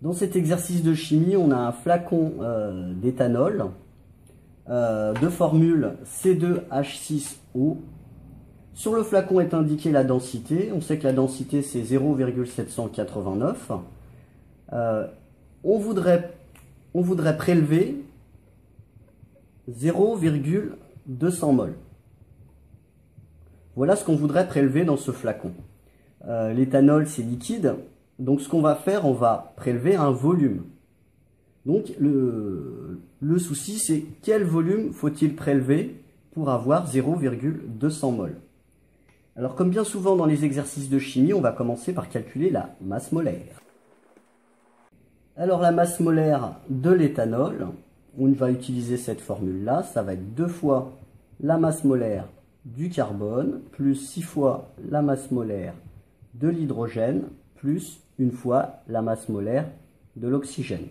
Dans cet exercice de chimie, on a un flacon d'éthanol de formule C2H6O. Sur le flacon est indiquée la densité. On sait que la densité c'est 0,789. On voudrait prélever 0,200 mol. Voilà ce qu'on voudrait prélever dans ce flacon. L'éthanol c'est liquide, donc ce qu'on va faire, on va prélever un volume. Donc le souci c'est quel volume faut-il prélever pour avoir 0,200 mol. Alors comme bien souvent dans les exercices de chimie, on va commencer par calculer la masse molaire. Alors la masse molaire de l'éthanol, on va utiliser cette formule-là, ça va être 2 fois la masse molaire du carbone, plus 6 fois la masse molaire de l'hydrogène, plus 1 fois la masse molaire de l'oxygène.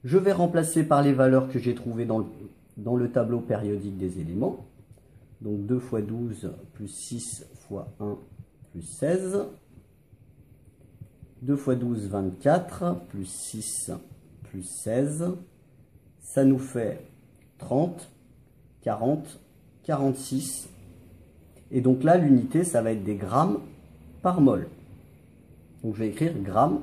Je vais remplacer par les valeurs que j'ai trouvées dans le tableau périodique des éléments. Donc 2 fois 12 plus 6 fois 1 plus 16. 2 fois 12, 24, plus 6, plus 16. Ça nous fait 30, 40, 46. Et donc là, l'unité, ça va être des grammes par mol. Donc je vais écrire grammes,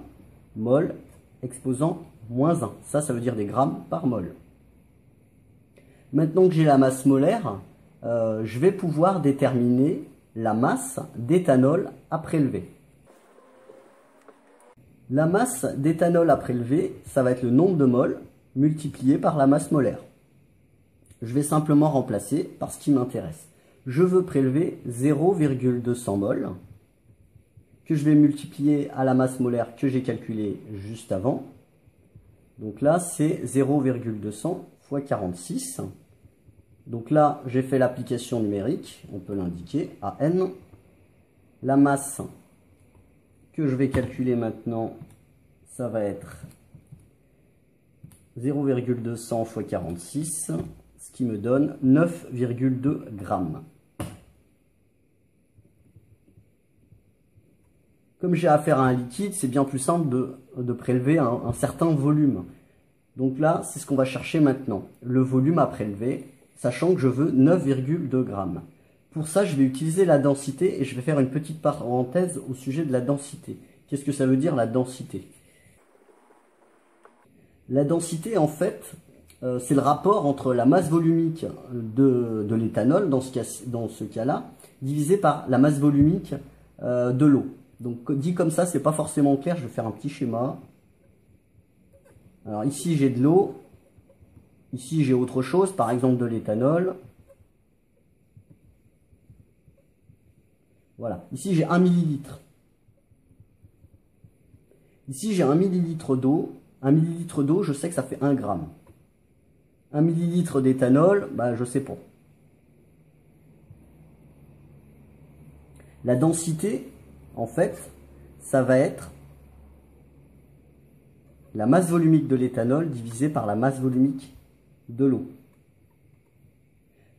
mol, exposant moins 1. Ça veut dire des grammes par mol. Maintenant que j'ai la masse molaire, je vais pouvoir déterminer la masse d'éthanol à prélever. La masse d'éthanol à prélever, ça va être le nombre de moles multiplié par la masse molaire. Je vais simplement remplacer par ce qui m'intéresse. Je veux prélever 0,200 mol que je vais multiplier à la masse molaire que j'ai calculée juste avant. Donc là, c'est 0,200 fois 46. Donc là, j'ai fait l'application numérique, on peut l'indiquer, à n. La masse que je vais calculer maintenant, ça va être 0,200 fois 46, ce qui me donne 9,2 grammes. Comme j'ai affaire à un liquide, c'est bien plus simple de prélever un certain volume. Donc là, c'est ce qu'on va chercher maintenant, le volume à prélever, sachant que je veux 9,2 grammes. Pour ça, je vais utiliser la densité et je vais faire une petite parenthèse au sujet de la densité. Qu'est-ce que ça veut dire la densité? La densité, en fait, c'est le rapport entre la masse volumique de l'éthanol, dans ce cas-là, divisé par la masse volumique de l'eau. Donc dit comme ça, c'est pas forcément clair, je vais faire un petit schéma. Alors ici, j'ai de l'eau. Ici, j'ai autre chose, par exemple de l'éthanol. Voilà, ici j'ai 1 millilitre. Ici j'ai 1 millilitre d'eau. 1 millilitre d'eau, je sais que ça fait 1 gramme. 1 millilitre d'éthanol, bah, je sais pas. La densité, en fait, ça va être la masse volumique de l'éthanol divisée par la masse volumique de l'eau.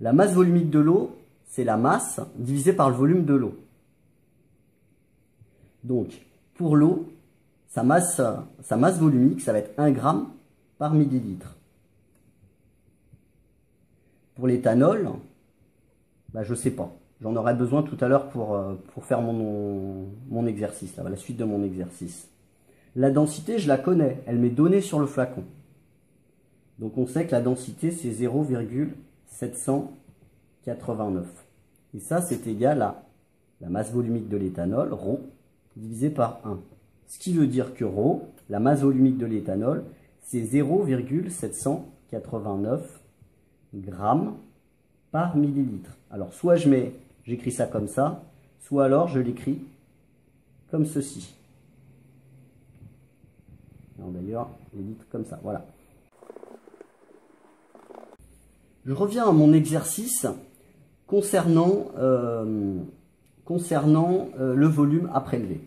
La masse volumique de l'eau, c'est la masse divisée par le volume de l'eau. Donc, pour l'eau, sa masse volumique, ça va être 1 gramme par millilitre. Pour l'éthanol, bah, je ne sais pas. J'en aurai besoin tout à l'heure pour faire mon exercice, la suite de mon exercice. La densité, je la connais. Elle m'est donnée sur le flacon. Donc, on sait que la densité, c'est 0,789. Et ça, c'est égal à la masse volumique de l'éthanol, ρ, divisé par 1. Ce qui veut dire que ρ, la masse volumique de l'éthanol, c'est 0,789 grammes par millilitre. Alors, soit j'écris ça comme ça, soit alors je l'écris comme ceci. D'ailleurs, j'édite comme ça, voilà. Je reviens à mon exercice concernant le volume à prélever.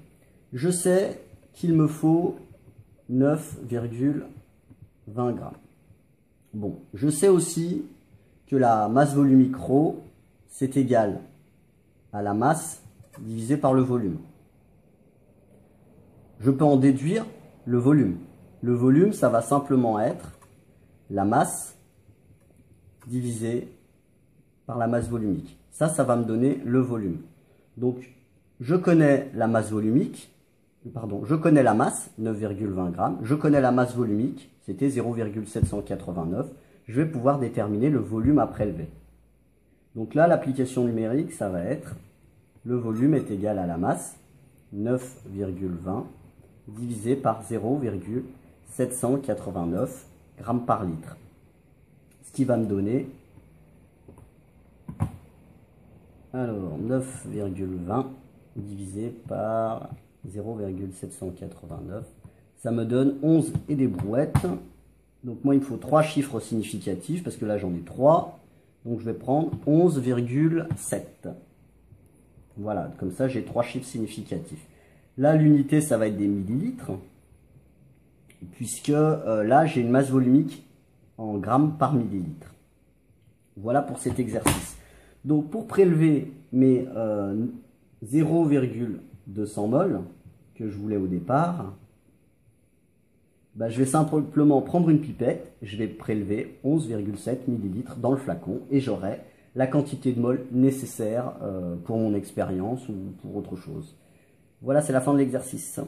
Je sais qu'il me faut 9,20 grammes. Bon, je sais aussi que la masse volumique ρ, c'est égal à la masse divisée par le volume. Je peux en déduire le volume. Le volume, ça va simplement être la masse divisé par la masse volumique. Ça va me donner le volume. Donc, je connais la masse volumique, je connais la masse, 9,20 grammes, je connais la masse volumique, c'était 0,789. Je vais pouvoir déterminer le volume à prélever. Donc là, l'application numérique, ça va être le volume est égal à la masse, 9,20 divisé par 0,789 grammes par litre. Ce qui va me donner, alors 9,20 divisé par 0,789, ça me donne 11 et des brouettes. Donc moi, il me faut 3 chiffres significatifs, parce que là, j'en ai 3. Donc je vais prendre 11,7. Voilà, comme ça, j'ai 3 chiffres significatifs. Là, l'unité, ça va être des millilitres, puisque là, j'ai une masse volumique en grammes par millilitre. Voilà pour cet exercice. Donc pour prélever mes 0,200 mol que je voulais au départ, je vais simplement prendre une pipette, je vais prélever 11,7 ml dans le flacon et j'aurai la quantité de mol nécessaire pour mon expérience ou pour autre chose. Voilà, c'est la fin de l'exercice.